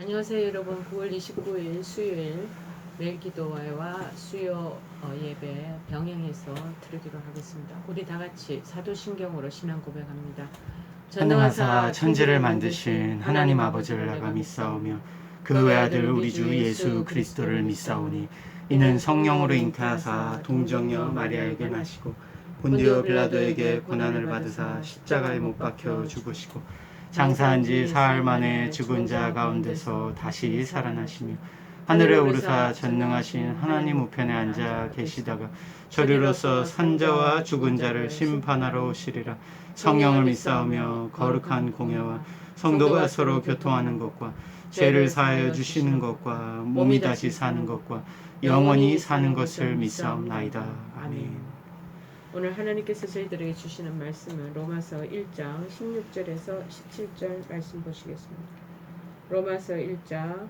안녕하세요 여러분. 9월 29일 수요일 매일 기도와 수요 예배 병행해서 드리도록 하겠습니다. 우리 다같이 사도신경으로 신앙 고백합니다. 전능하사 천지를 만드신 하나님 아버지를 내가 믿사오며 그 외아들 우리 주 예수 그리스도를 믿사오니 이는 성령으로 잉태하사 동정녀 마리아에게 나시고 본디오 빌라도에게 고난을 받으사 십자가에 못 박혀 죽으시고 장사한 지 사흘 만에 죽은 자 가운데서 다시 살아나시며 하늘에 오르사 전능하신 하나님 우편에 앉아 계시다가 저리로서 산자와 죽은 자를 심판하러 오시리라. 성령을 믿사오며 거룩한 공예와 성도가 서로 교통하는 것과 죄를 사하여 주시는 것과 몸이 다시 사는 것과 영원히 사는 것을 믿사옵나이다. 아멘. 오늘 하나님께서 저희들에게 주시는 말씀은 로마서 1장 16절에서 17절 말씀 보시겠습니다. 로마서 1장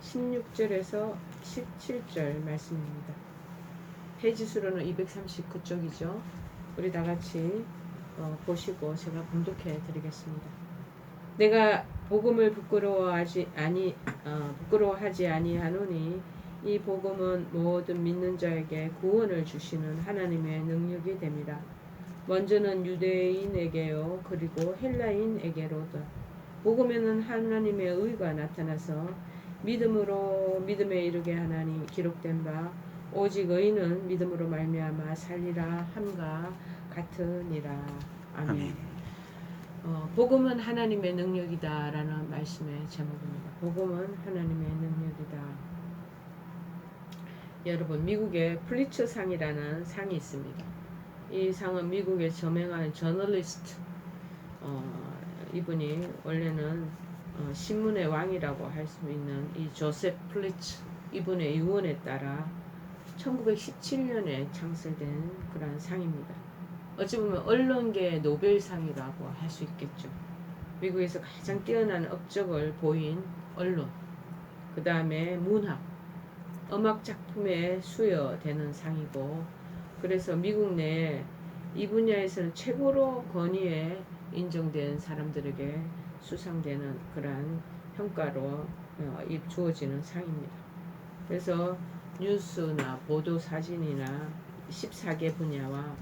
16절에서 17절 말씀입니다. 페이지 수로는 239쪽이죠. 우리 다같이 보시고 제가 봉독해 드리겠습니다. 내가 복음을 부끄러워하지 아니하노니 이 복음은 모든 믿는 자에게 구원을 주시는 하나님의 능력이 됩니다. 먼저는 유대인에게요 그리고 헬라인에게로다. 복음에는 하나님의 의가 나타나서 믿음에 이르게 하나니 기록된 바 오직 의인은 믿음으로 말미암아 살리라 함과 같으니라. 아멘. 복음은 하나님의 능력이다라는 말씀의 제목입니다. 복음은 하나님의 능력이다. 여러분, 미국에 플리처 상이라는 상이 있습니다. 이 상은 미국에 저명한 저널리스트 이분이 원래는 신문의 왕이라고 할 수 있는 이 조셉 플리처 이분의 유언에 따라 1917년에 창설된 그런 상입니다. 어찌 보면 언론계의 노벨상이라고 할 수 있겠죠. 미국에서 가장 뛰어난 업적을 보인 언론, 그 다음에 문학, 음악 작품에 수여되는 상이고, 그래서 미국 내에 이 분야에서는 최고로 권위에 인정된 사람들에게 수상되는 그러한 평가로 주어지는 상입니다. 그래서 뉴스나 보도 사진이나 14개 분야와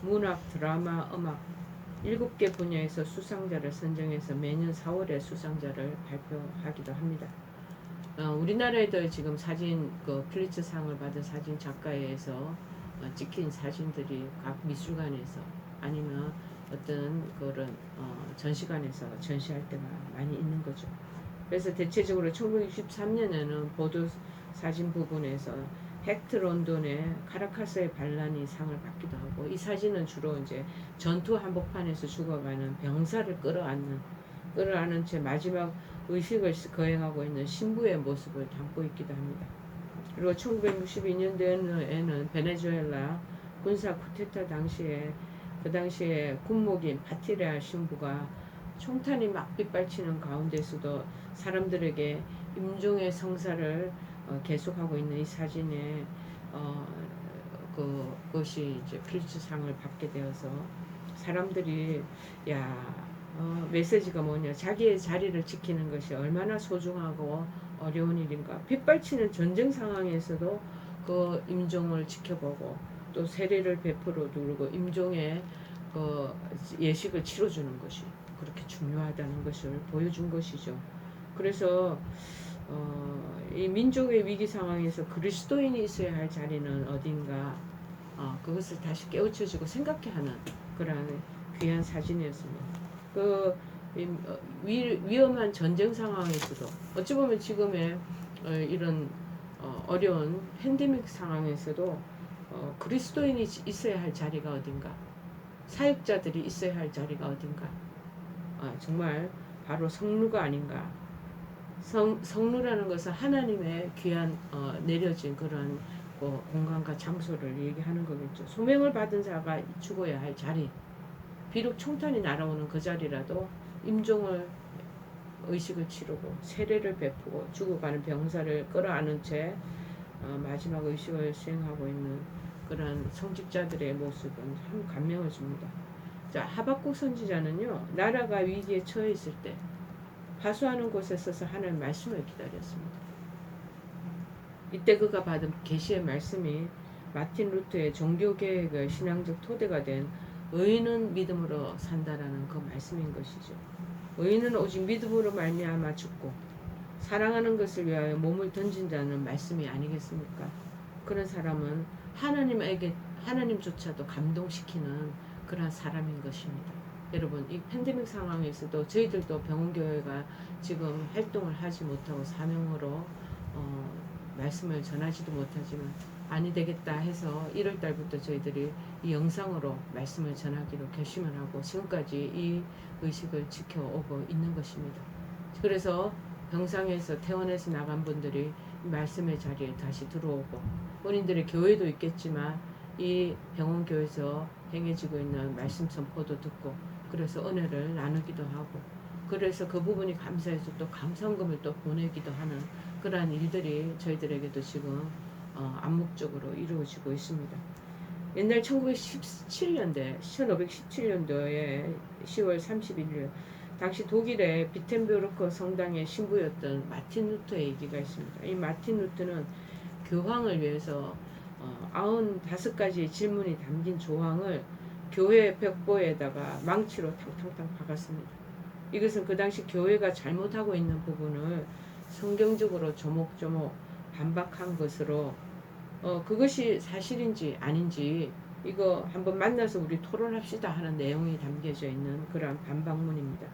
문학, 드라마, 음악 7개 분야에서 수상자를 선정해서 매년 4월에 수상자를 발표하기도 합니다. 우리나라에도 지금 사진 플리처상을 받은 사진 작가에서 찍힌 사진들이 각 미술관에서 아니면 어떤 그런 전시관에서 전시할 때가 많이 있는 거죠. 그래서 대체적으로 1963년에는 보도 사진 부분에서 헥트 런던의 카라카스의 반란이 상을 받기도 하고, 이 사진은 주로 이제 전투 한복판에서 죽어가는 병사를 끌어안은 채 마지막 의식을 거행하고 있는 신부의 모습을 담고 있기도 합니다. 그리고 1962년도에는 베네수엘라 군사 쿠데타 당시에 그 당시에 군목인 파티레아 신부가 총탄이 막 빗발치는 가운데서도 사람들에게 임종의 성사를 계속하고 있는 이 사진에 그것이 이제 필수상을 받게 되어서 사람들이 메시지가 뭐냐, 자기의 자리를 지키는 것이 얼마나 소중하고 어려운 일인가. 빗발치는 전쟁 상황에서도 그 임종을 지켜보고 또 세례를 베풀어 두고 임종의 예식을 치러주는 것이 그렇게 중요하다는 것을 보여준 것이죠. 그래서 이 민족의 위기 상황에서 그리스도인이 있어야 할 자리는 어딘가, 그것을 다시 깨우쳐지고 생각해 하는 그러한 귀한 사진이었습니다. 위험한 전쟁 상황에서도 어찌 보면 지금의 이런 어려운 팬데믹 상황에서도 그리스도인이 있어야 할 자리가 어딘가, 사역자들이 있어야 할 자리가 어딘가, 정말 바로 성루가 아닌가. 성루라는 것은 하나님의 귀한 내려진 그런 공간과 장소를 얘기하는 거겠죠. 소명을 받은 자가 죽어야 할 자리, 비록 총탄이 날아오는 그 자리라도 임종을 의식을 치르고 세례를 베푸고 죽어가는 병사를 끌어안은 채 마지막 의식을 수행하고 있는 그런 성직자들의 모습은 참 감명을 줍니다. 자, 하박국 선지자는요, 나라가 위기에 처해 있을 때 파수하는 곳에 서서 하나님의 말씀을 기다렸습니다. 이때 그가 받은 계시의 말씀이 마틴 루터의 종교개혁의 신앙적 토대가 된 의인은 믿음으로 산다라는 그 말씀인 것이죠. 의인은 오직 믿음으로 말미암아 죽고 사랑하는 것을 위하여 몸을 던진다는 말씀이 아니겠습니까? 그런 사람은 하나님조차도 감동시키는 그런 사람인 것입니다. 여러분, 이 팬데믹 상황에서도 저희들도 병원교회가 지금 활동을 하지 못하고 사명으로 말씀을 전하지도 못하지만 아니 되겠다 해서 1월 달부터 저희들이 이 영상으로 말씀을 전하기로 결심을 하고 지금까지 이 의식을 지켜오고 있는 것입니다. 그래서 병상에서 퇴원해서 나간 분들이 말씀의 자리에 다시 들어오고 본인들의 교회도 있겠지만 이 병원교회에서 행해지고 있는 말씀 선포도 듣고 그래서 은혜를 나누기도 하고 그래서 그 부분이 감사해서 또 감상금을 또 보내기도 하는 그러한 일들이 저희들에게도 지금 암묵적으로 이루어지고 있습니다. 옛날 1517년도에 10월 31일 당시 독일의 비텐베르크 성당의 신부였던 마틴 루터의 얘기가 있습니다. 이 마틴 루터는 교황을 위해서 95가지의 질문이 담긴 조항을 교회 벽보에다가 망치로 탕탕탕 박았습니다. 이것은 그 당시 교회가 잘못하고 있는 부분을 성경적으로 조목조목 반박한 것으로 그것이 사실인지 아닌지 이거 한번 만나서 우리 토론합시다 하는 내용이 담겨져 있는 그러한 반박문입니다.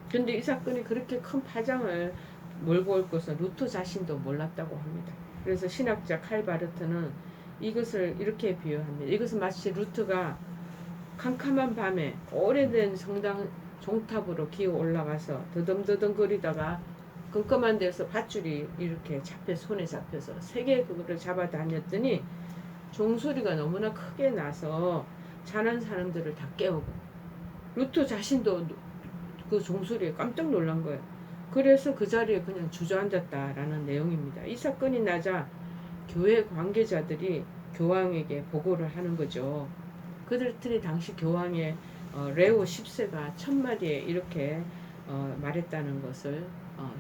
그런데 이 사건이 그렇게 큰 파장을 몰고 올 것은 루터 자신도 몰랐다고 합니다. 그래서 신학자 칼 바르트는 이것을 이렇게 비유합니다. 이것은 마치 루터가 캄캄한 밤에 오래된 성당 종탑으로 기어 올라가서 더듬더듬 거리다가 끔끔한 데서 밧줄이 이렇게 손에 잡혀서 세게 그거를 잡아 다녔더니 종소리가 너무나 크게 나서 자는 사람들을 다 깨우고 루터 자신도 그 종소리에 깜짝 놀란 거예요. 그래서 그 자리에 그냥 주저앉았다라는 내용입니다. 이 사건이 나자 교회 관계자들이 교황에게 보고를 하는 거죠. 그들이 당시 교황의 레오 10세가 첫마디에 이렇게 말했다는 것을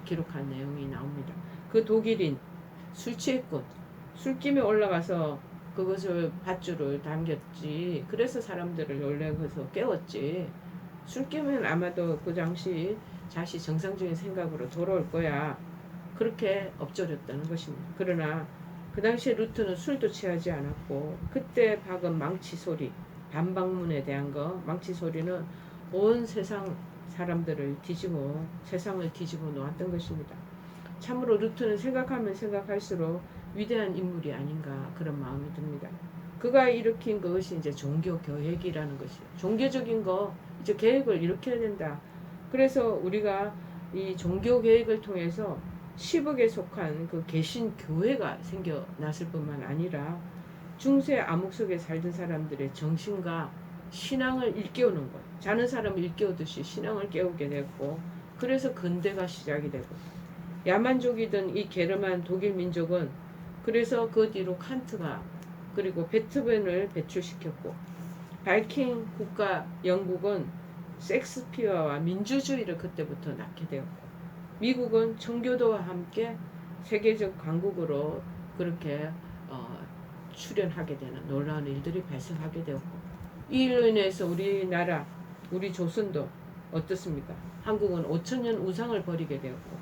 기록한 내용이 나옵니다. 그 독일인 술 취했군. 술김에 올라가서 그것을 밧줄을 당겼지. 그래서 사람들을 놀래서 깨웠지. 술김은 아마도 그 당시 다시 정상적인 생각으로 돌아올 거야. 그렇게 엎조렸다는 것입니다. 그러나 그 당시에 루터는 술도 취하지 않았고 그때 박은 망치 소리, 반박문에 대한 망치 소리는 온 세상 사람들을 세상을 뒤집어 놓았던 것입니다. 참으로 루터는 생각하면 생각할수록 위대한 인물이 아닌가 그런 마음이 듭니다. 그가 일으킨 것이 이제 종교 교획이라는 것이에요. 종교적인 이제 계획을 일으켜야 된다. 그래서 우리가 이 종교 계획을 통해서 10억에 속한 그 개신 교회가 생겨났을 뿐만 아니라 중세 암흑 속에 살던 사람들의 정신과 신앙을 일깨우는 것. 자는 사람을 일깨우듯이 신앙을 깨우게 됐고 그래서 근대가 시작이 되고 야만족이던 이 게르만 독일 민족은 그래서 그 뒤로 칸트가 그리고 베토벤을 배출시켰고 바이킹 국가 영국은 섹스피어와 민주주의를 그때부터 낳게 되었고 미국은 청교도와 함께 세계적 강국으로 그렇게 출현하게 되는 놀라운 일들이 발생하게 되었고 이 일로 인해서 우리나라 우리 조선도 어떻습니까? 한국은 5천년 우상을 버리게 되었고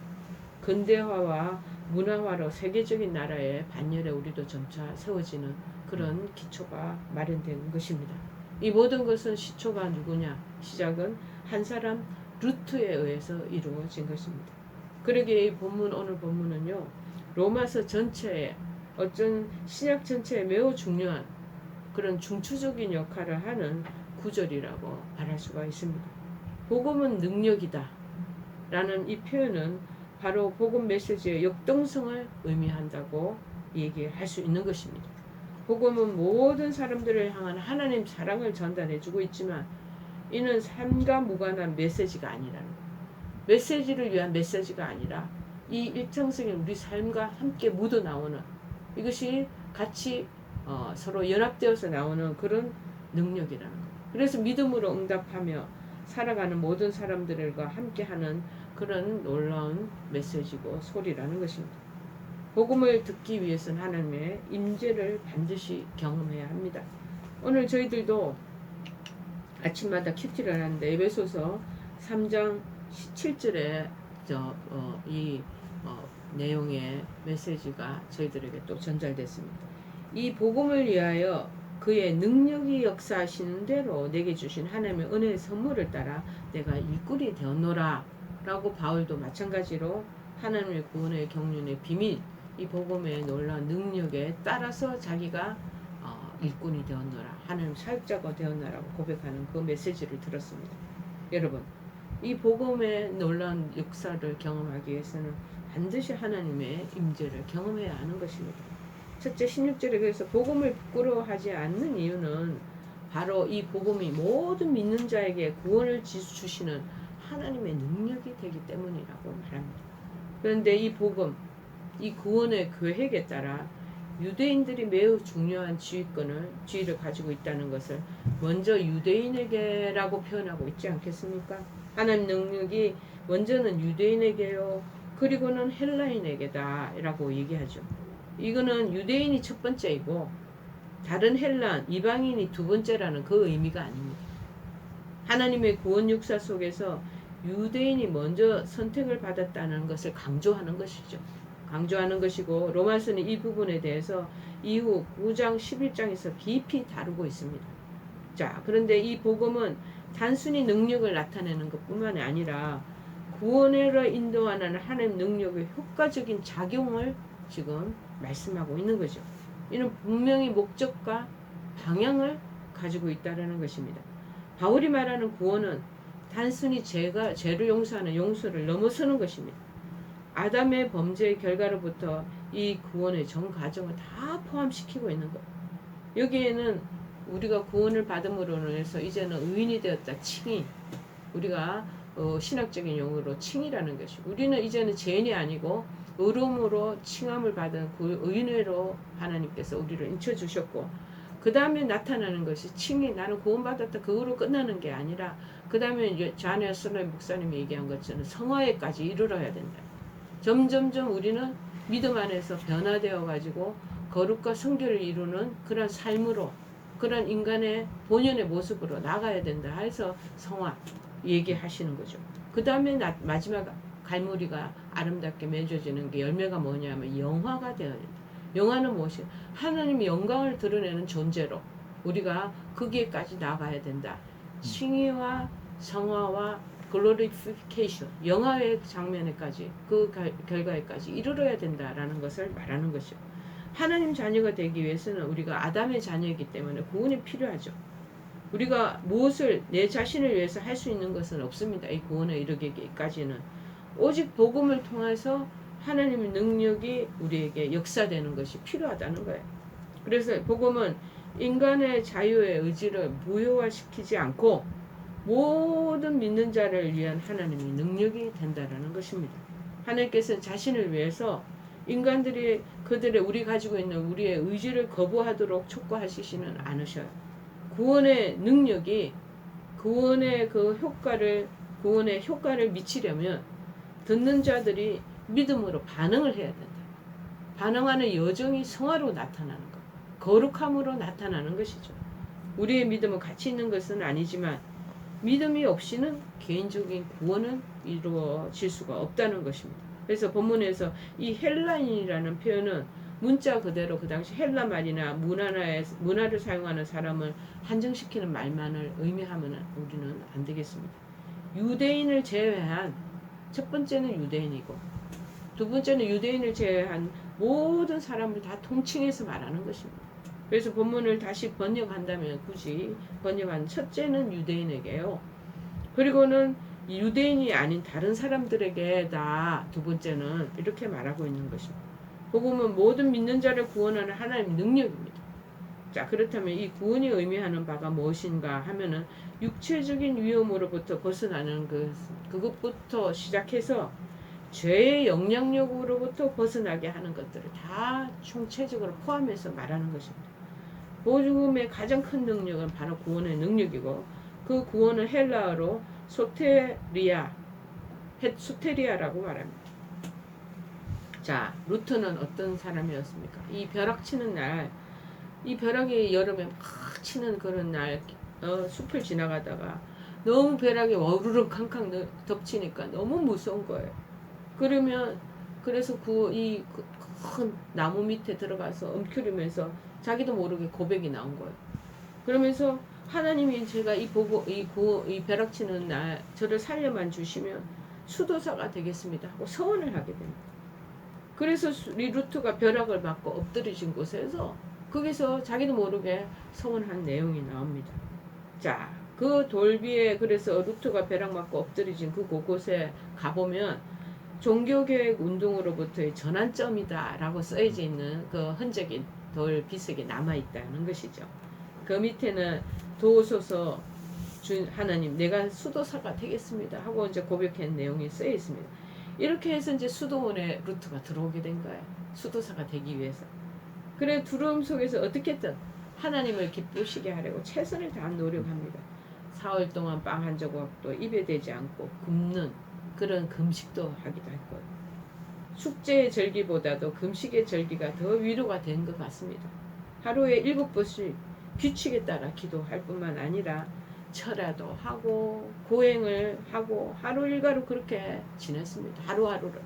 근대화와 문화화로 세계적인 나라의 반열에 우리도 점차 세워지는 그런 기초가 마련된 것입니다. 이 모든 것은 시초가 누구냐? 시작은 한 사람 루터에 의해서 이루어진 것입니다. 그러기에 이 본문 오늘 본문은요. 로마서 전체에 어떤 신약 전체에 매우 중요한 그런 중추적인 역할을 하는 구절이라고 말할 수가 있습니다. 복음은 능력이다 라는 이 표현은 바로 복음 메시지의 역동성을 의미한다고 얘기할 수 있는 것입니다. 복음은 모든 사람들을 향한 하나님 사랑을 전달해주고 있지만 이는 삶과 무관한 메시지가 아니라는 거예요. 메시지를 위한 메시지가 아니라 이 일상적인 우리 삶과 함께 묻어나오는 이것이 같이 서로 연합되어서 나오는 그런 능력이라는 거예요. 그래서 믿음으로 응답하며 살아가는 모든 사람들과 함께하는 그런 놀라운 메시지고 소리라는 것입니다. 복음을 듣기 위해서는 하나님의 임재를 반드시 경험해야 합니다. 오늘 저희들도 아침마다 큐티를 하는데 에베소서 3장 17절에 이 내용의 메시지가 저희들에게 또 전달됐습니다. 이 복음을 위하여 그의 능력이 역사하시는 대로 내게 주신 하나님의 은혜의 선물을 따라 내가 일꾼이 되었노라 라고 바울도 마찬가지로 하나님의 구원의 경륜의 비밀, 이 복음의 놀라운 능력에 따라서 자기가 일꾼이 되었노라, 하나님 사역자가 되었노라고 고백하는 그 메시지를 들었습니다. 여러분, 이 복음의 놀라운 역사를 경험하기 위해서는 반드시 하나님의 임재를 경험해야 하는 것입니다. 첫째 16절에 그래서 복음을 부끄러워하지 않는 이유는 바로 이 복음이 모든 믿는 자에게 구원을 주시는 하나님의 능력이 되기 때문이라고 말합니다. 그런데 이 복음, 이 구원의 계획에 따라 유대인들이 매우 중요한 지위를 가지고 있다는 것을 먼저 유대인에게라고 표현하고 있지 않겠습니까? 하나님 능력이 먼저는 유대인에게요, 그리고는 헬라인에게다 라고 얘기하죠. 이거는 유대인이 첫 번째이고 다른 헬란, 이방인이 두 번째라는 그 의미가 아닙니다. 하나님의 구원 역사 속에서 유대인이 먼저 선택을 받았다는 것을 강조하는 것이죠. 강조하는 것이고 로마서는 이 부분에 대해서 이후 9장 11장에서 깊이 다루고 있습니다. 자, 그런데 이 복음은 단순히 능력을 나타내는 것뿐만이 아니라 구원으로 인도하는 하나님 능력의 효과적인 작용을 지금 말씀하고 있는 거죠. 이는 분명히 목적과 방향을 가지고 있다는 것입니다. 바울이 말하는 구원은 단순히 죄를 용서하는 용서를 넘어서는 것입니다. 아담의 범죄의 결과로부터 이 구원의 전 과정을 다 포함시키고 있는 것. 여기에는 우리가 구원을 받음으로 해서 이제는 의인이 되었다, 칭의. 우리가 신학적인 용어로 칭이라는 것이, 우리는 이제는 죄인이 아니고 의로움으로 칭함을 받은 그 의인으로 하나님께서 우리를 인쳐주셨고, 그 다음에 나타나는 것이 칭이, 나는 구원받았다, 그거로 끝나는 게 아니라 그 다음에 자네 스노이 목사님이 얘기한 것처럼 성화에까지 이르러야 된다. 점점점 우리는 믿음 안에서 변화되어 가지고 거룩과 성결을 이루는 그런 삶으로, 그런 인간의 본연의 모습으로 나가야 된다 해서 성화 얘기하시는 거죠. 그 다음에 마지막 갈무리가 아름답게 맺어지는 게 열매가 뭐냐면 영화가 되어야 된다. 영화는 무엇이? 하나님의 영광을 드러내는 존재로 우리가 거기에까지 나가야 된다. 칭의와 성화와 글로리피케이션, 영화의 장면에까지, 그 결과에까지 이르러야 된다라는 것을 말하는 것이죠. 하나님 자녀가 되기 위해서는 우리가 아담의 자녀이기 때문에 구원이 필요하죠. 우리가 무엇을 내 자신을 위해서 할 수 있는 것은 없습니다. 이 구원에 이르기까지는 오직 복음을 통해서 하나님의 능력이 우리에게 역사되는 것이 필요하다는 거예요. 그래서 복음은 인간의 자유의 의지를 무효화시키지 않고 모든 믿는 자를 위한 하나님의 능력이 된다는 것입니다. 하나님께서는 자신을 위해서 인간들이 우리 가지고 있는 우리의 의지를 거부하도록 촉구하시지는 않으셔요. 구원의 능력이 구원의 효과를 미치려면 듣는 자들이 믿음으로 반응을 해야 된다. 반응하는 여정이 성화로 나타나는 것, 거룩함으로 나타나는 것이죠. 우리의 믿음은 가치 있는 것은 아니지만 믿음이 없이는 개인적인 구원은 이루어질 수가 없다는 것입니다. 그래서 본문에서 이 헬라인이라는 표현은 문자 그대로 그 당시 헬라 말이나 문화를 사용하는 사람을 한정시키는 말만을 의미하면 우리는 안 되겠습니다. 유대인을 제외한, 첫 번째는 유대인이고 두 번째는 유대인을 제외한 모든 사람을 다 통칭해서 말하는 것입니다. 그래서 본문을 다시 번역한다면, 굳이 번역한 첫째는 유대인에게요. 그리고는 유대인이 아닌 다른 사람들에게다, 두 번째는 이렇게 말하고 있는 것입니다. 복음은 모든 믿는 자를 구원하는 하나님의 능력입니다. 자, 그렇다면 이 구원이 의미하는 바가 무엇인가 하면은 육체적인 위험으로부터 벗어나는 그것부터 시작해서 죄의 영향력으로부터 벗어나게 하는 것들을 다 총체적으로 포함해서 말하는 것입니다. 복음의 가장 큰 능력은 바로 구원의 능력이고, 그 구원은 헬라어로 소테리아, 헷수테리아라고 말합니다. 자, 루트는 어떤 사람이었습니까? 이 벼락치는 날, 이 벼락이 여름에 막 치는 그런 날, 숲을 지나가다가 너무 벼락이 와우르륵 캉캉 덮치니까 너무 무서운 거예요. 그러면 그래서 큰 나무 밑에 들어가서 엉클리면서 자기도 모르게 고백이 나온 거예요. 그러면서 하나님이 제가 이 벼락치는 날 저를 살려만 주시면 수도사가 되겠습니다 하고 서원을 하게 됩니다. 그래서 이 루트가 벼락을 맞고 엎드려진 곳에서 거기서 자기도 모르게 서원한 내용이 나옵니다. 자, 그 돌비에 그래서 루트가 벼락 맞고 엎드려진 그곳에 가보면 종교개혁 운동으로부터의 전환점이다라고 쓰여져 있는 그 흔적이 돌 비석이 남아있다는 것이죠. 그 밑에는 도우소서 하나님 내가 수도사가 되겠습니다 하고 이제 고백한 내용이 쓰여 있습니다. 이렇게 해서 이제 수도원에 루트가 들어오게 된 거예요. 수도사가 되기 위해서. 그래 두려움 속에서 어떻게든 하나님을 기쁘시게 하려고 최선을 다한 노력합니다. 사흘 동안 빵 한 조각도 입에 대지 않고 굶는 그런 금식도 하기도 했고요. 축제의 절기보다도 금식의 절기가 더 위로가 된 것 같습니다. 하루에 7번씩 규칙에 따라 기도할 뿐만 아니라 철야도 하고 고행을 하고 하루 일과로 그렇게 지냈습니다. 하루하루를.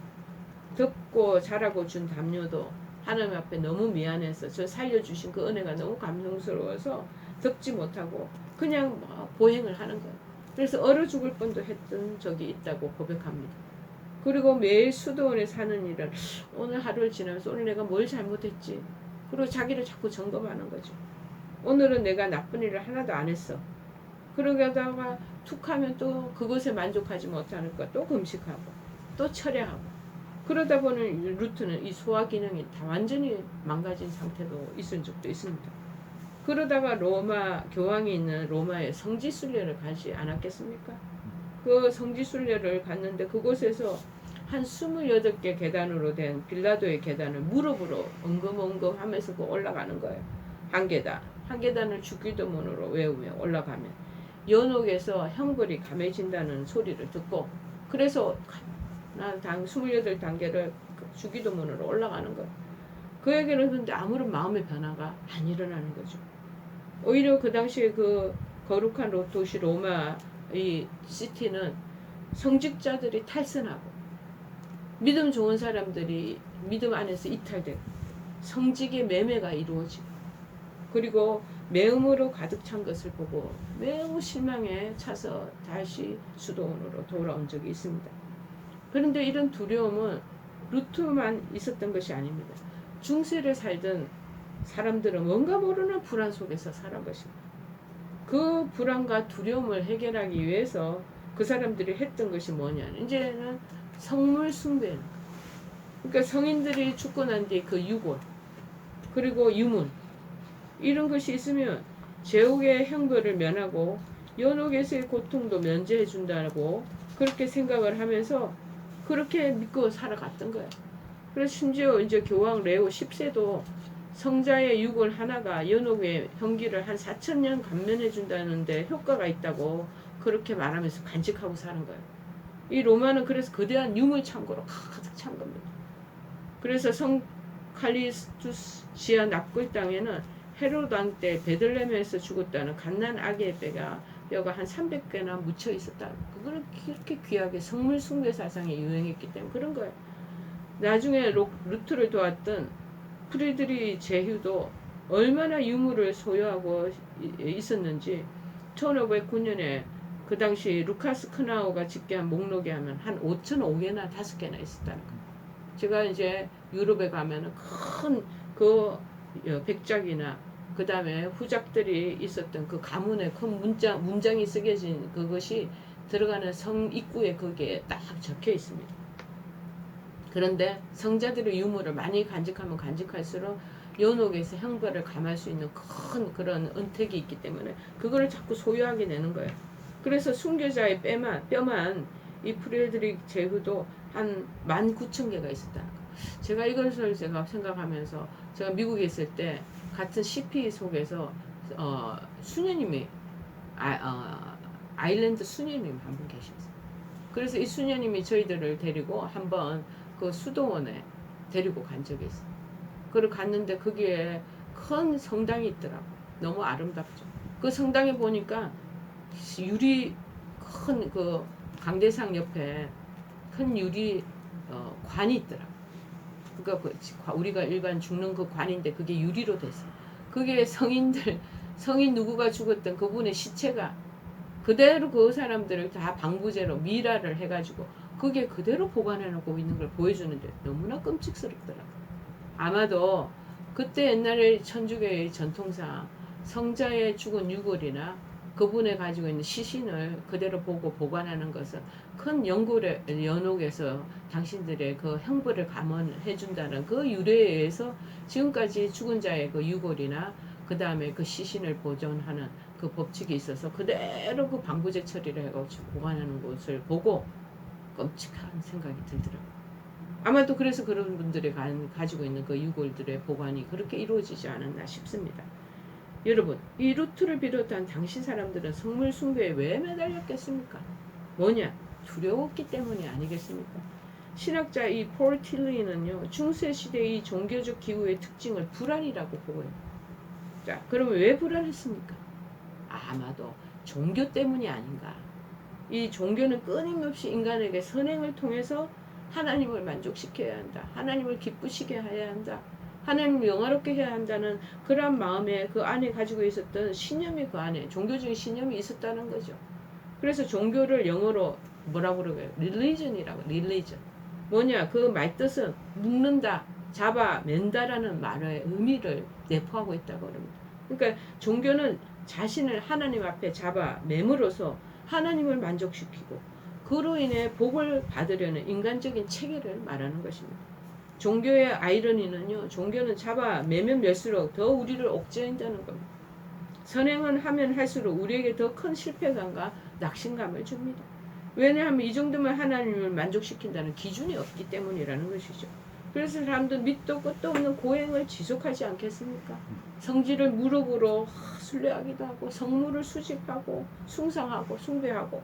덥고 자라고 준 담요도 하나님 앞에 너무 미안해서 저 살려주신 그 은혜가 너무 감동스러워서 덮지 못하고 그냥 보행을 하는 거예요. 그래서 얼어 죽을 뻔도 했던 적이 있다고 고백합니다. 그리고 매일 수도원에 사는 일은 오늘 하루를 지나면서 오늘 내가 뭘 잘못했지. 그리고 자기를 자꾸 점검하는 거죠. 오늘은 내가 나쁜 일을 하나도 안 했어. 그러다가 툭 하면 또 그것에 만족하지 못하니까 또 금식하고 또 철야하고 그러다 보니 루트는 이 소화 기능이 다 완전히 망가진 상태로 있은 적도 있습니다. 그러다가 로마 교황이 있는 로마에 성지순례를 가지 않았겠습니까? 그 성지순례를 갔는데 그곳에서 한 28개 계단으로 된 빌라도의 계단을 무릎으로 엉금엉금하면서 올라가는 거예요. 한 계단을 주기도문으로 외우며 올라가면 연옥에서 형벌이 감해진다는 소리를 듣고 그래서 난 28단계를 주기도문으로 올라가는 거예요. 그 얘기를 했는데 아무런 마음의 변화가 안 일어나는 거죠. 오히려 그 당시에 그 거룩한 도시 로마 이 시티는 성직자들이 탈선하고 믿음 좋은 사람들이 믿음 안에서 이탈되고 성직의 매매가 이루어지고 그리고 매음으로 가득 찬 것을 보고 매우 실망에 차서 다시 수도원으로 돌아온 적이 있습니다. 그런데 이런 두려움은 루트만 있었던 것이 아닙니다. 중세를 살던 사람들은 뭔가 모르는 불안 속에서 살은 것입니다. 그 불안과 두려움을 해결하기 위해서 그 사람들이 했던 것이 뭐냐. 이제는 성물 숭배는 거예요. 그러니까 성인들이 죽고 난 뒤에 그 유골 그리고 유문 이런 것이 있으면 제옥의 형벌을 면하고 연옥에서의 고통도 면제해 준다고 그렇게 생각을 하면서 그렇게 믿고 살아갔던 거예요. 그래서 심지어 이제 교황 레오 10세도 성자의 유골 하나가 연옥의 형기를 한 4,000년 감면해 준다는데 효과가 있다고 그렇게 말하면서 간직하고 사는 거예요. 이 로마는 그래서 거대한 유물 창고로 가득 찬 겁니다. 그래서 성 칼리스투스지아 납골 땅에는 헤로드 왕 때 베들레헴에서 죽었다는 갓난 아기의 뼈가 한 300개나 묻혀 있었다. 그거는 그렇게 귀하게 성물 숭배 사상이 유행했기 때문에 그런 거예요. 나중에 루트를 도왔던 프리드리 제휴도 얼마나 유물을 소유하고 있었는지 1509년에 그 당시 루카스 크나우가 집계한 목록에 하면 한 5,500개나 5개나 있었다는 거예요. 제가 이제 유럽에 가면은 큰 그 백작이나 그 다음에 후작들이 있었던 그 가문의 큰 문장이 쓰여진 그것이 들어가는 성 입구에 거기에 딱 적혀 있습니다. 그런데 성자들의 유물을 많이 간직하면 간직할수록 연옥에서 형벌을 감할 수 있는 큰 그런 은택이 있기 때문에 그거를 자꾸 소유하게 되는 거예요. 그래서 순교자의 뼈만 이 프레드릭 제후도 한 19,000개가 있었다는 거예요. 제가 이것을 제가 생각하면서 제가 미국에 있을 때 같은 CP 속에서 수녀님이 아일랜드 수녀님 한 분 계셨어요. 그래서 이 수녀님이 저희들을 데리고 한번 그 수도원에 데리고 간 적이 있어요. 그리고 갔는데 거기에 큰 성당이 있더라고. 너무 아름답죠. 그 성당에 보니까 유리 큰 그 강대상 옆에 큰 유리 관이 있더라고. 그러니까 우리가 일반 죽는 그 관인데 그게 유리로 됐어. 그게 성인 누구가 죽었던 그분의 시체가 그대로 그 사람들을 다 방부제로 미라를 해가지고 그게 그대로 보관해놓고 있는 걸 보여주는데 너무나 끔찍스럽더라고. 아마도 그때 옛날에 천주교의 전통상 성자의 죽은 유골이나 그분의 가지고 있는 시신을 그대로 보고 보관하는 것은 큰 연옥에서 당신들의 그 형벌을 감원해 준다는 그 유래에 의해서 지금까지 죽은 자의 그 유골이나 그 다음에 그 시신을 보존하는 그 법칙이 있어서 그대로 그 방부제 처리를 해가지고 보관하는 것을 보고 끔찍한 생각이 들더라고요. 아마도 그래서 그런 분들이 가지고 있는 그 유골들의 보관이 그렇게 이루어지지 않았나 싶습니다. 여러분, 이 루트를 비롯한 당시 사람들은 성물 숭배에 왜 매달렸겠습니까? 뭐냐? 두려웠기 때문이 아니겠습니까? 신학자 이 폴 틸리는요, 중세시대의 종교적 기후의 특징을 불안이라고 보고요. 자, 그러면 왜 불안했습니까? 아마도 종교 때문이 아닌가. 이 종교는 끊임없이 인간에게 선행을 통해서 하나님을 만족시켜야 한다. 하나님을 기쁘시게 해야 한다. 하나님을 영화롭게 해야 한다는 그러한 마음에 그 안에 가지고 있었던 신념이 그 안에 종교적인 신념이 있었다는 거죠. 그래서 종교를 영어로 뭐라고 그러고요? religion이라고. religion. 뭐냐? 그 말뜻은 묶는다, 잡아, 맨다라는 말의 의미를 내포하고 있다고 합니다. 그러니까 종교는 자신을 하나님 앞에 잡아 매므로서 하나님을 만족시키고 그로 인해 복을 받으려는 인간적인 체계를 말하는 것입니다. 종교의 아이러니는요, 종교는 잡아 매면 멜수록 더 우리를 옥죄인다는 겁니다. 선행은 하면 할수록 우리에게 더 큰 실패감과 낙심감을 줍니다. 왜냐하면 이 정도면 하나님을 만족시킨다는 기준이 없기 때문이라는 것이죠. 그래서 사람들 밑도 끝도 없는 고행을 지속하지 않겠습니까? 성질을 무릎으로 순례하기도 하고 성물을 수집하고 숭상하고 숭배하고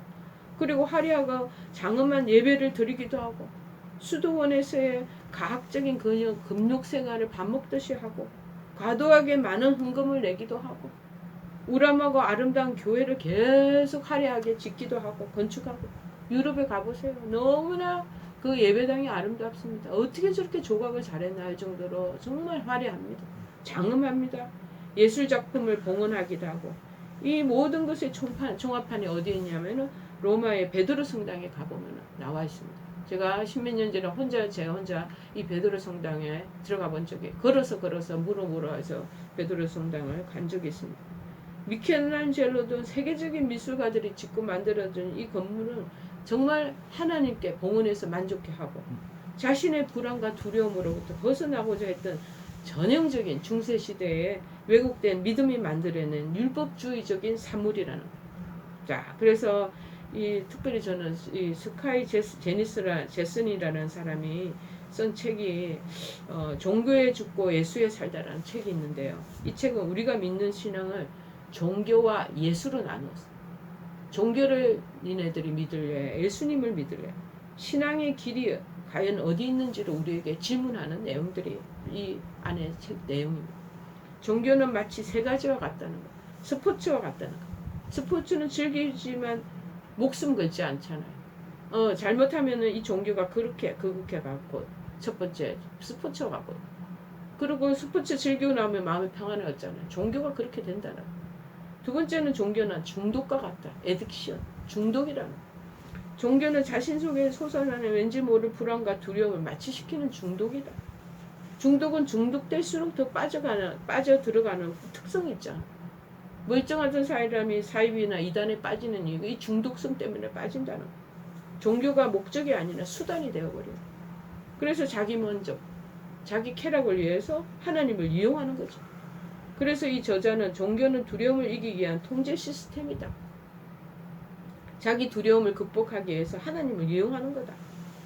그리고 화려하고 장엄한 예배를 드리기도 하고 수도원에서의 가학적인 금욕 생활을 밥 먹듯이 하고 과도하게 많은 헌금을 내기도 하고 우람하고 아름다운 교회를 계속 화려하게 짓기도 하고 건축하고 유럽에 가보세요. 너무나 그 예배당이 아름답습니다. 어떻게 저렇게 조각을 잘했나 할 정도로 정말 화려합니다. 장엄합니다. 예술작품을 봉헌하기도 하고 이 모든 것의 종합판이 어디에 있냐면은 로마의 베드로 성당에 가보면 나와 있습니다. 제가 십몇 년 전에 제가 혼자 이 베드로 성당에 들어가 본 적이 걸어서 물어 해서 베드로 성당을 간 적이 있습니다. 미켈란젤로 등 세계적인 미술가들이 짓고 만들어준 이 건물은 정말 하나님께 봉헌해서 만족해 하고 자신의 불안과 두려움으로부터 벗어나고자 했던 전형적인 중세시대에 왜곡된 믿음이 만들어낸 율법주의적인 산물이라는 거예요. 자, 그래서 특별히 저는 이 스카이 제슨이라는 사람이 쓴 책이 종교에 죽고 예수에 살다라는 책이 있는데요. 이 책은 우리가 믿는 신앙을 종교와 예수로 나누었어요. 종교를 니네들이 믿을래? 예수님을 믿을래? 신앙의 길이 과연 어디 있는지를 우리에게 질문하는 내용들이 이 안에 책 내용입니다. 종교는 마치 세 가지와 같다는 것. 스포츠와 같다는 것. 스포츠는 즐기지만 목숨 걸지 않잖아요. 잘못하면은 이 종교가 그렇게 갖고 첫 번째 스포츠와 같고 그리고 스포츠 즐기고 나면 마음이 평안해졌잖아요. 종교가 그렇게 된다는 거. 두 번째는 종교는 중독과 같다. 에딕션, 중독이라는 거. 종교는 자신 속에 솟아나는 왠지 모를 불안과 두려움을 마취시키는 중독이다. 중독은 중독될수록 더 빠져 들어가는 특성이 있잖아. 멀쩡하던 사람이 사이비나 이단에 빠지는 이유가 이 중독성 때문에 빠진다는 거. 종교가 목적이 아니라 수단이 되어버려요. 그래서 자기 만족, 자기 쾌락을 위해서 하나님을 이용하는 거죠. 그래서 이 저자는 종교는 두려움을 이기기 위한 통제 시스템이다. 자기 두려움을 극복하기 위해서 하나님을 이용하는 거다.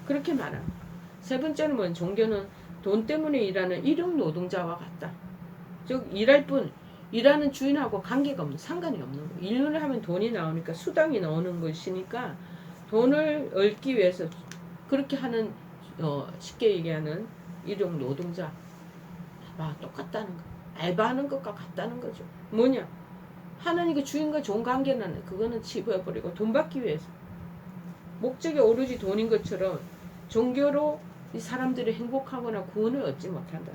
그렇게 말합니다. 세 번째는 뭐냐? 종교는 돈 때문에 일하는 일용 노동자와 같다. 즉 일하는 주인하고 관계가 없는 상관이 없는 거예요. 일을 하면 돈이 나오니까 수당이 나오는 것이니까 돈을 얻기 위해서 그렇게 하는 쉽게 얘기하는 일용 노동자 봐 똑같다는 거. 알바하는 것과 같다는 거죠. 뭐냐? 하나님과 주인과 좋은 관계는 그거는 치부해버리고 돈 받기 위해서 목적이 오로지 돈인 것처럼 종교로 이 사람들이 행복하거나 구원을 얻지 못한다.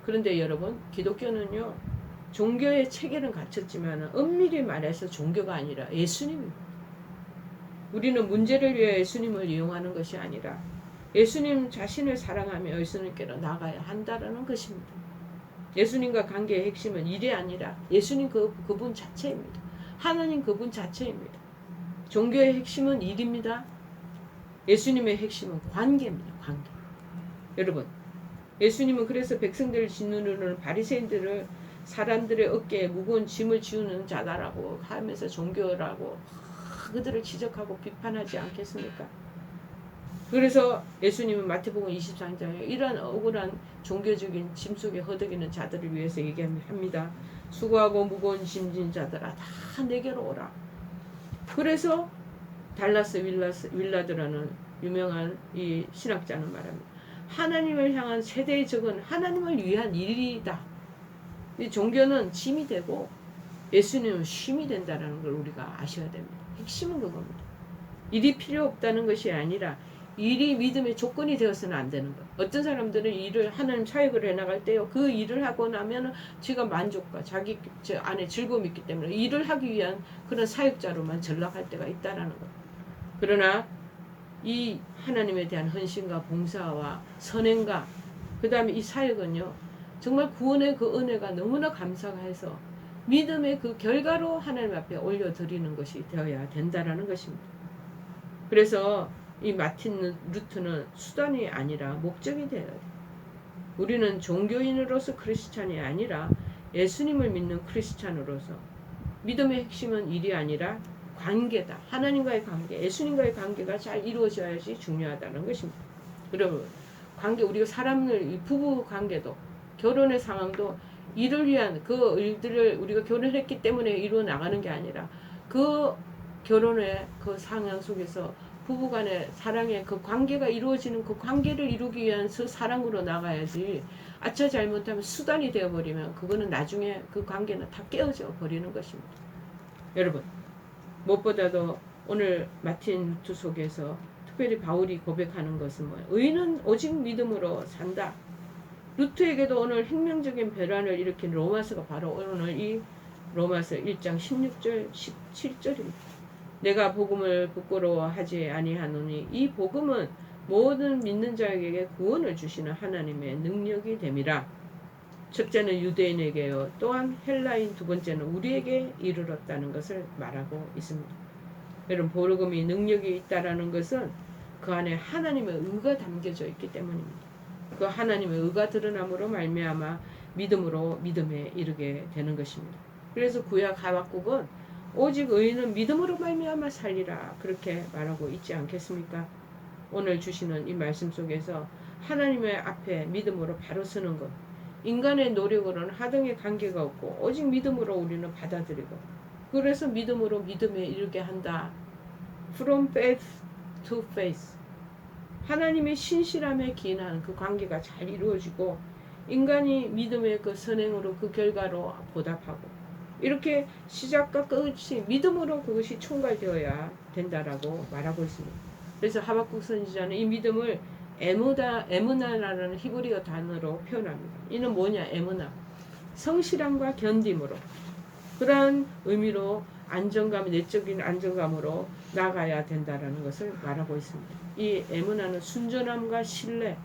그런데 여러분 기독교는요 종교의 체계는 갖췄지만 엄밀히 말해서 종교가 아니라 예수님입니다. 우리는 문제를 위해 예수님을 이용하는 것이 아니라 예수님 자신을 사랑하며 예수님께로 나가야 한다는 것입니다. 예수님과 관계의 핵심은 일이 아니라 예수님 그분 자체입니다. 하나님 그분 자체입니다. 종교의 핵심은 일입니다. 예수님의 핵심은 관계입니다. 관계. 여러분 예수님은 그래서 백성들을 짓누르는 바리새인들을 사람들의 어깨에 무거운 짐을 지우는 자다라고 하면서 종교라고 그들을 지적하고 비판하지 않겠습니까? 그래서 예수님은 마태복음 23장에 이러한 억울한 종교적인 짐 속에 허덕이는 자들을 위해서 얘기합니다. 수고하고 무거운 짐진 자들아 다 내게로 오라. 그래서 달라스 윌라드라는 유명한 이 신학자는 말합니다. 하나님을 향한 세대의 적은 하나님을 위한 일이다. 이 종교는 짐이 되고 예수님은 쉼이 된다는 걸 우리가 아셔야 됩니다. 핵심은 그겁니다. 일이 필요 없다는 것이 아니라 일이 믿음의 조건이 되어서는 안 되는 것. 어떤 사람들은 일을 하나님 사역을 해나갈 때요. 그 일을 하고 나면 지가 만족과 자기 안에 즐거움이 있기 때문에 일을 하기 위한 그런 사역자로만 전락할 때가 있다는 것. 그러나 이 하나님에 대한 헌신과 봉사와 선행과 그 다음에 이 사역은요. 정말 구원의 그 은혜가 너무나 감사해서 믿음의 그 결과로 하나님 앞에 올려드리는 것이 되어야 된다는 것입니다. 그래서 이 마틴 루트는 수단이 아니라 목적이 되어야 돼요. 우리는 종교인으로서 크리스찬이 아니라 예수님을 믿는 크리스찬으로서 믿음의 핵심은 일이 아니라 관계다. 하나님과의 관계, 예수님과의 관계가 잘 이루어져야지 중요하다는 것입니다. 여러분, 관계 우리가 사람을 부부 관계도 결혼의 상황도 일을 위한 그 일들을 우리가 결혼했기 때문에 이루어 나가는 게 아니라 그 결혼의 그 상황 속에서 부부간의 사랑의 그 관계가 이루어지는 그 관계를 이루기 위한 그 사랑으로 나가야지 아차 잘못하면 수단이 되어버리면 그거는 나중에 그 관계는 다 깨어져 버리는 것입니다. 여러분 무엇보다도 오늘 마틴 루트 속에서 특별히 바울이 고백하는 것은 뭐예요? 의인은 오직 믿음으로 산다. 루트에게도 오늘 혁명적인 변화를 일으킨 로마서가 바로 오늘 이 로마서 1장 16절 17절입니다. 내가 복음을 부끄러워하지 아니하노니 이 복음은 모든 믿는 자에게 구원을 주시는 하나님의 능력이 됨이라. 첫째는 유대인에게요 또한 헬라인 두 번째는 우리에게 이르렀다는 것을 말하고 있습니다. 여러분 복음이 능력이 있다라는 것은 그 안에 하나님의 의가 담겨져 있기 때문입니다. 그 하나님의 의가 드러남으로 말미암아 믿음으로 믿음에 이르게 되는 것입니다. 그래서 구약 하박국은 오직 의인은 믿음으로 말미암아 살리라 그렇게 말하고 있지 않겠습니까? 오늘 주시는 이 말씀 속에서 하나님의 앞에 믿음으로 바로 서는 것, 인간의 노력으로는 하등의 관계가 없고 오직 믿음으로 우리는 받아들이고 그래서 믿음으로 믿음에 이르게 한다. From faith to faith. 하나님의 신실함에 기인하는 그 관계가 잘 이루어지고 인간이 믿음의 그 선행으로 그 결과로 보답하고 이렇게 시작과 끝이 믿음으로 그것이 총괄되어야 된다라고 말하고 있습니다. 그래서 하박국 선지자는 이 믿음을 에무나라는 히브리어 단어로 표현합니다. 이는 뭐냐? 에무나. 성실함과 견딤으로 그러한 의미로 안정감, 내적인 안정감으로 나가야 된다라는 것을 말하고 있습니다. 이 에무나는 순전함과 신뢰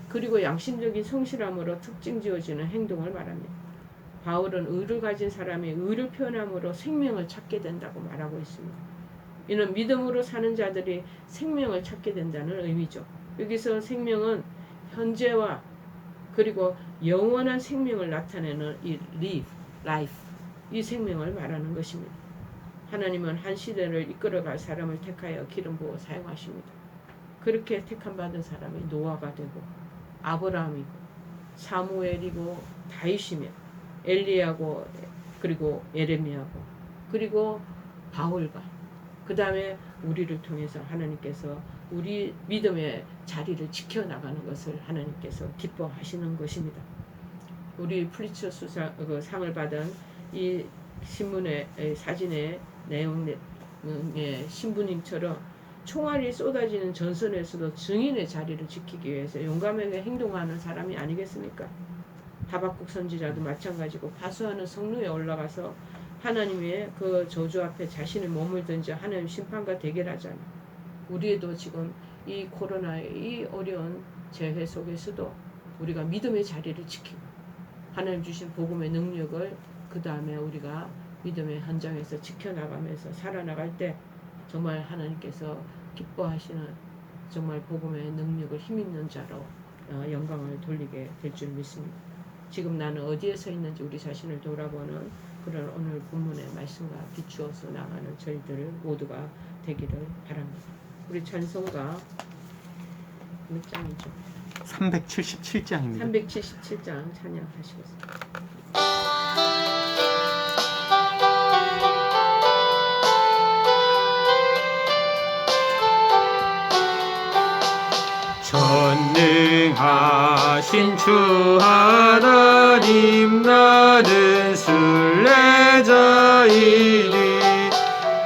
그리고 양심적인 성실함으로 특징 지어지는 행동을 말합니다. 바울은 의를 가진 사람이 의를 표현함으로 생명을 찾게 된다고 말하고 있습니다. 이는 믿음으로 사는 자들이 생명을 찾게 된다는 의미죠. 여기서 생명은 현재와 그리고 영원한 생명을 나타내는 이 life, 이 생명을 말하는 것입니다. 하나님은 한 시대를 이끌어갈 사람을 택하여 기름 부어 사용하십니다. 그렇게 택함받은 사람이 노아가 되고 아브라함이고 사무엘이고 다윗이며 엘리야고 그리고 예레미야고 그리고 바울과 그 다음에 우리를 통해서 하나님께서 우리 믿음의 자리를 지켜나가는 것을 하나님께서 기뻐하시는 것입니다. 우리 플리처 상을 받은 이 신문의 사진의 내용의 신부님처럼 총알이 쏟아지는 전선에서도 증인의 자리를 지키기 위해서 용감하게 행동하는 사람이 아니겠습니까? 하박국 선지자도 마찬가지고 파수하는 성루에 올라가서 하나님의 그 저주 앞에 자신의 몸을 던져 하나님 심판과 대결하잖아. 우리도 지금 이 코로나의 이 어려운 재해 속에서도 우리가 믿음의 자리를 지키고 하나님 주신 복음의 능력을 그 다음에 우리가 믿음의 현장에서 지켜나가면서 살아나갈 때 정말 하나님께서 기뻐하시는 정말 복음의 능력을 힘있는 자로 영광을 돌리게 될 줄 믿습니다. 지금 나는 어디에 서 있는지 우리 자신을 돌아보는 그런 오늘 본문의 말씀과 비추어서 나가는 저희들 모두가 되기를 바랍니다. 우리 찬송가 몇 장이죠? 377장입니다. 377장 찬양하시겠습니다. 전능하신 주 하나님, 나는 순례자이니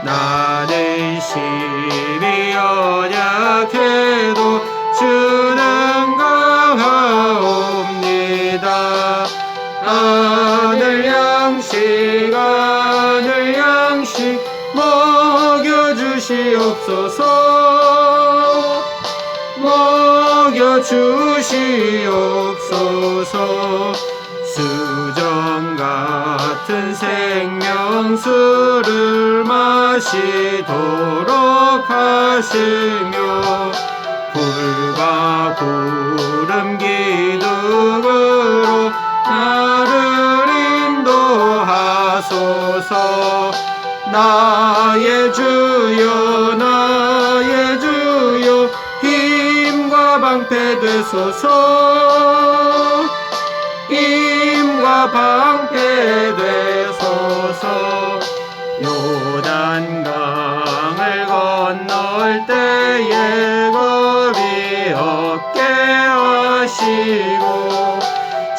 나는 심히 연약해도 주는 강하옵니다. 하늘 양식 먹여주시옵소서. 수정 같은 생명수를 마시도록 하시며 불과 구름 기둥으로 나를 인도하소서. 나의 주여 힘과 방패 되소서. 힘과 방패 되소서. 요단강을 건널 때에 겁이 없게 하시고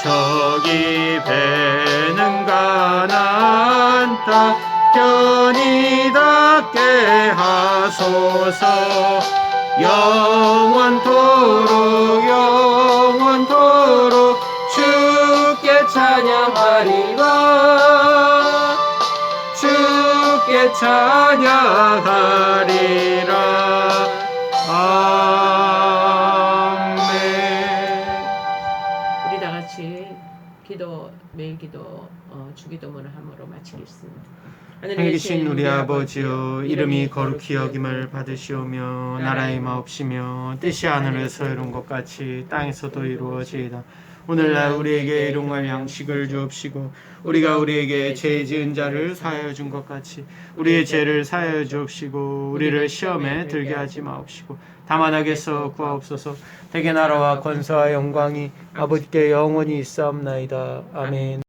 저기 배는 가나안 땅 편히 닿게 하소서. 영원토록 주께 찬양하리라. 주께 찬양하리라. 아멘. 우리 다 같이 매일 기도 주기도문을 함으로 마치겠습니다. 하늘에 계신 우리 아버지여, 이름이 거룩히 여김을 받으시오며 나라의 마옵시며 뜻이 하늘에서 이룬 것 같이 땅에서도 이루어지이다. 오늘날 우리에게 일용할 양식을 주옵시고 우리가 우리에게 죄 지은 자를 사하여 준 것 같이 우리의 죄를 사하여 주옵시고 우리를 시험에 들게 하지 마옵시고 다만 악에서 구하옵소서. 대개 나라와 권세와 영광이 아버지께 영원히 있사옵나이다. 아멘.